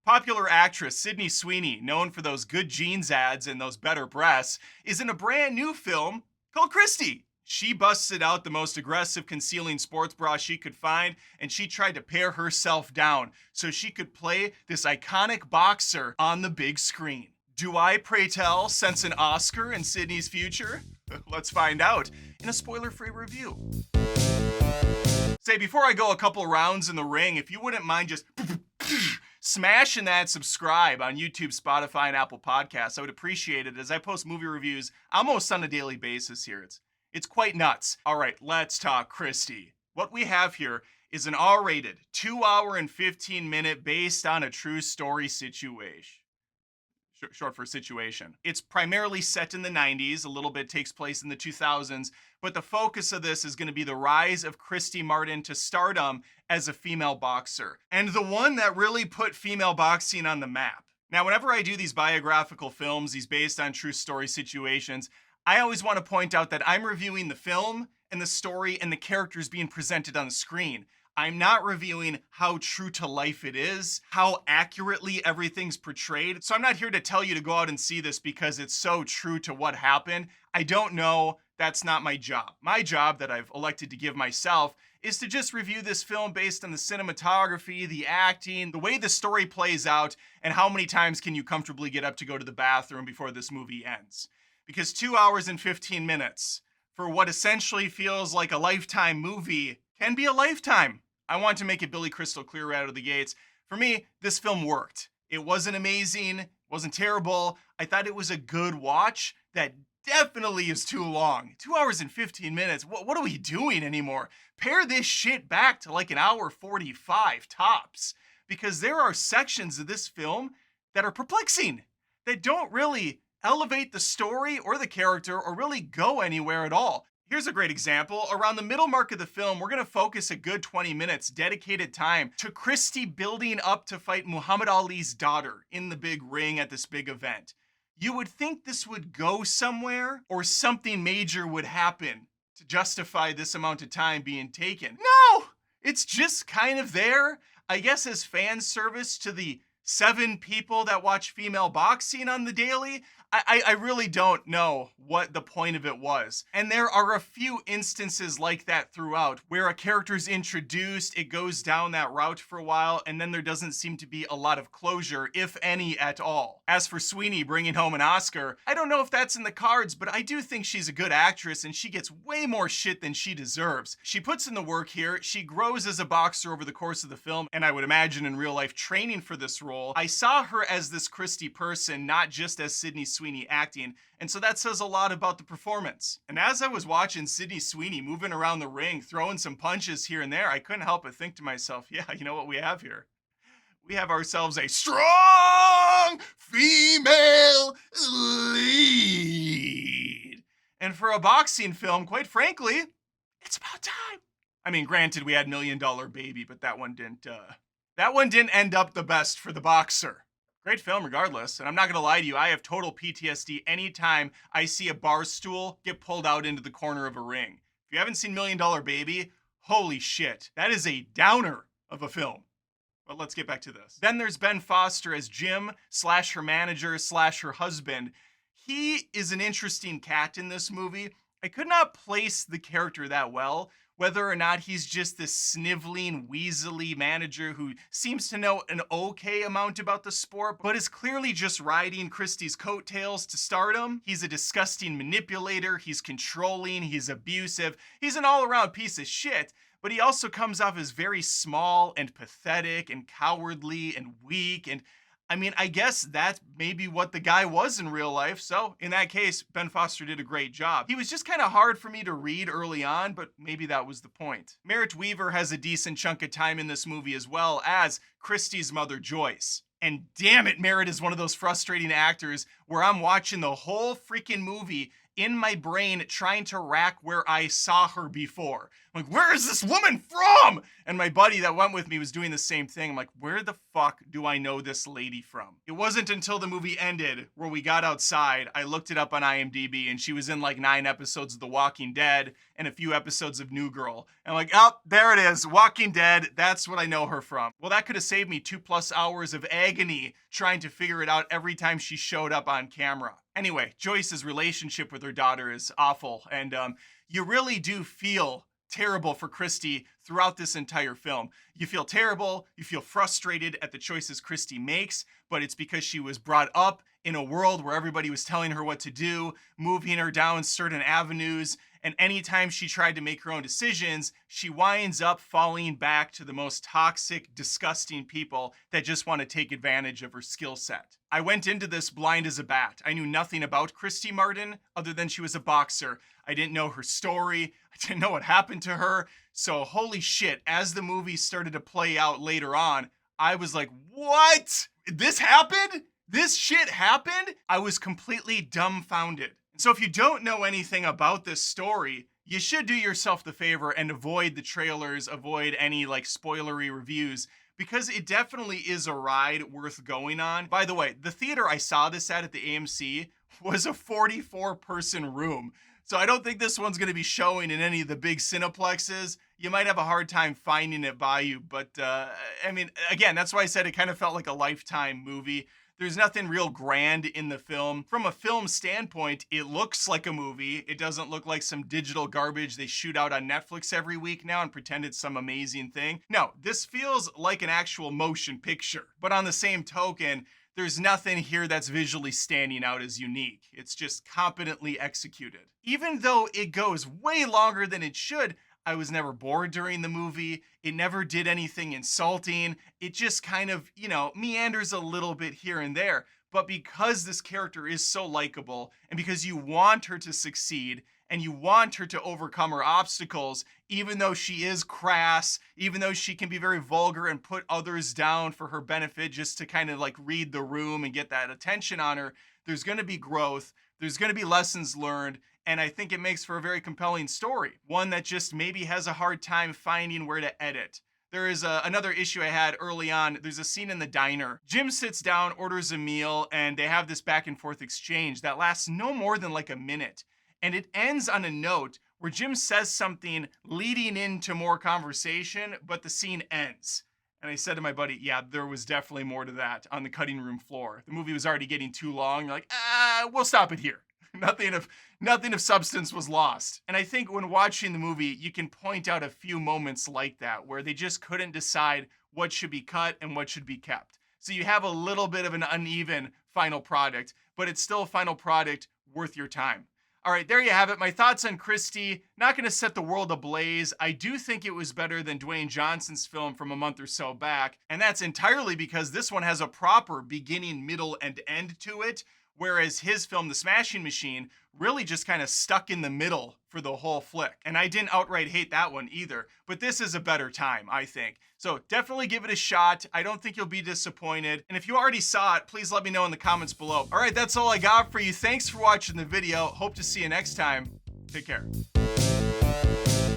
Popular actress Sydney Sweeney, known for those good jeans ads and those better breasts, is in a brand new film called Christy. She busted out the most aggressive concealing sports bra she could find, and she tried to pare herself down so she could play this iconic boxer on the big screen. Do I, pray tell, sense an Oscar in Sydney's future? Let's find out in a spoiler-free review. Say, before I go a couple rounds in the ring, if you wouldn't mind just smashing that subscribe on YouTube, Spotify, and Apple Podcasts, I would appreciate it, as I post movie reviews almost on a daily basis here. It's quite nuts. All right, let's talk Christy. What we have here is an R-rated, 2-hour and 15-minute based on a true story situation. Short for situation. It's primarily set in the 90s, a little bit takes place in the 2000s, but the focus of this is going to be the rise of Christy Martin to stardom as a female boxer, and the one that really put female boxing on the map. Now, whenever I do these biographical films, these based on true story situations, I always want to point out that I'm reviewing the film and the story and the characters being presented on the screen. I'm not reviewing how true to life it is, how accurately everything's portrayed. So I'm not here to tell you to go out and see this because it's so true to what happened. I don't know. That's not my job. My job that I've elected to give myself is to just review this film based on the cinematography, the acting, the way the story plays out, and how many times can you comfortably get up to go to the bathroom before this movie ends. Because 2 hours and 15 minutes for what essentially feels like a lifetime movie can be a lifetime. I want to make it Billy crystal clear right out of the gates. For me, this film worked. It wasn't amazing, wasn't terrible. I thought it was a good watch that definitely is too long. 2 hours and 15 minutes. What are we doing anymore? Pare this shit back to like an hour 45 tops. Because there are sections of this film that are perplexing, that don't really elevate the story or the character or really go anywhere at all. Here's a great example. Around the middle mark of the film, we're gonna focus a good 20 minutes, dedicated time, to Christy building up to fight Muhammad Ali's daughter in the big ring at this big event. You would think this would go somewhere or something major would happen to justify this amount of time being taken. No! It's just kind of there, I guess, as fan service to the 7 people that watch female boxing on the daily. I really don't know what the point of it was. And there are a few instances like that throughout, where a character's introduced, it goes down that route for a while, and then there doesn't seem to be a lot of closure, if any at all. As for Sweeney bringing home an Oscar, I don't know if that's in the cards, but I do think she's a good actress, and she gets way more shit than she deserves. She puts in the work here, she grows as a boxer over the course of the film, and I would imagine in real life training for this role. I saw her as this Christy person, not just as Sydney Sweeney acting, and so that says a lot about the performance. And as I was watching Sydney Sweeney moving around the ring, throwing some punches here and there, I couldn't help but think to myself, yeah, you know what we have here? We have ourselves a strong female lead. And for a boxing film, quite frankly, it's about time. I mean, granted, we had $1 Million Baby, but that one didn't end up the best for the boxer. Great film regardless, and I'm not gonna lie to you, I have total PTSD anytime I see a bar stool get pulled out into the corner of a ring. If you haven't seen $1 Million Baby, holy shit, that is a downer of a film. But let's get back to this. Then there's Ben Foster as Jim / her manager / her husband. He is an interesting cat in this movie. I could not place the character that well, whether or not he's just this sniveling, weaselly manager who seems to know an okay amount about the sport, but is clearly just riding Christy's coattails to stardom. He's a disgusting manipulator, he's controlling, he's abusive, he's an all-around piece of shit, but he also comes off as very small and pathetic and cowardly and weak, and I mean, I guess that's maybe what the guy was in real life, so in that case, Ben Foster did a great job. He was just kind of hard for me to read early on, but maybe that was the point. Merritt Wever has a decent chunk of time in this movie, as well as Christy's mother, Joyce. And damn it, Merritt is one of those frustrating actors where I'm watching the whole freaking movie in my brain trying to rack where I saw her before. I'm like, where is this woman from? And my buddy that went with me was doing the same thing. I'm like, where the fuck do I know this lady from? It wasn't until the movie ended where we got outside, I looked it up on IMDb, and she was in like 9 episodes of The Walking Dead and a few episodes of New Girl. And I'm like, oh, there it is, Walking Dead. That's what I know her from. Well, that could have saved me 2+ hours of agony trying to figure it out every time she showed up on camera. Anyway, Joyce's relationship with her daughter is awful, and you really do feel terrible for Christy throughout this entire film. You feel terrible, you feel frustrated at the choices Christy makes, but it's because she was brought up in a world where everybody was telling her what to do, moving her down certain avenues, and anytime she tried to make her own decisions, she winds up falling back to the most toxic, disgusting people that just want to take advantage of her skill set. I went into this blind as a bat. I knew nothing about Christy Martin other than she was a boxer. I didn't know her story. I didn't know what happened to her. So holy shit, as the movie started to play out later on, I was like, what? This happened? This shit happened? I was completely dumbfounded. So if you don't know anything about this story, you should do yourself the favor and avoid the trailers, avoid any like spoilery reviews, because it definitely is a ride worth going on. By the way, the theater I saw this at the AMC was a 44-person room. So I don't think this one's going to be showing in any of the big cineplexes. You might have a hard time finding it by you, but I mean, again, that's why I said it kind of felt like a Lifetime movie. There's nothing real grand in the film. From a film standpoint, it looks like a movie. It doesn't look like some digital garbage they shoot out on Netflix every week now and pretend it's some amazing thing. No, this feels like an actual motion picture. But on the same token, there's nothing here that's visually standing out as unique. It's just competently executed. Even though it goes way longer than it should, I was never bored during the movie. It never did anything insulting. It just kind of, meanders a little bit here and there. But because this character is so likable, and because you want her to succeed, and you want her to overcome her obstacles, even though she is crass, even though she can be very vulgar and put others down for her benefit just to kind of like read the room and get that attention on her, there's going to be growth, there's going to be lessons learned, and I think it makes for a very compelling story. One that just maybe has a hard time finding where to edit. There is another issue I had early on. There's a scene in the diner. Jim sits down, orders a meal, and they have this back and forth exchange that lasts no more than like a minute. And it ends on a note where Jim says something leading into more conversation, but the scene ends. And I said to my buddy, yeah, there was definitely more to that on the cutting room floor. The movie was already getting too long. You're like, we'll stop it here. Nothing of substance was lost. And I think when watching the movie, you can point out a few moments like that where they just couldn't decide what should be cut and what should be kept. So you have a little bit of an uneven final product, but it's still a final product worth your time. All right, there you have it. My thoughts on Christy. Not going to set the world ablaze. I do think it was better than Dwayne Johnson's film from a month or so back. And that's entirely because this one has a proper beginning, middle, and end to it. Whereas his film, The Smashing Machine, really just kind of stuck in the middle for the whole flick. And I didn't outright hate that one either. But this is a better time, I think. So definitely give it a shot. I don't think you'll be disappointed. And if you already saw it, please let me know in the comments below. All right, that's all I got for you. Thanks for watching the video. Hope to see you next time. Take care.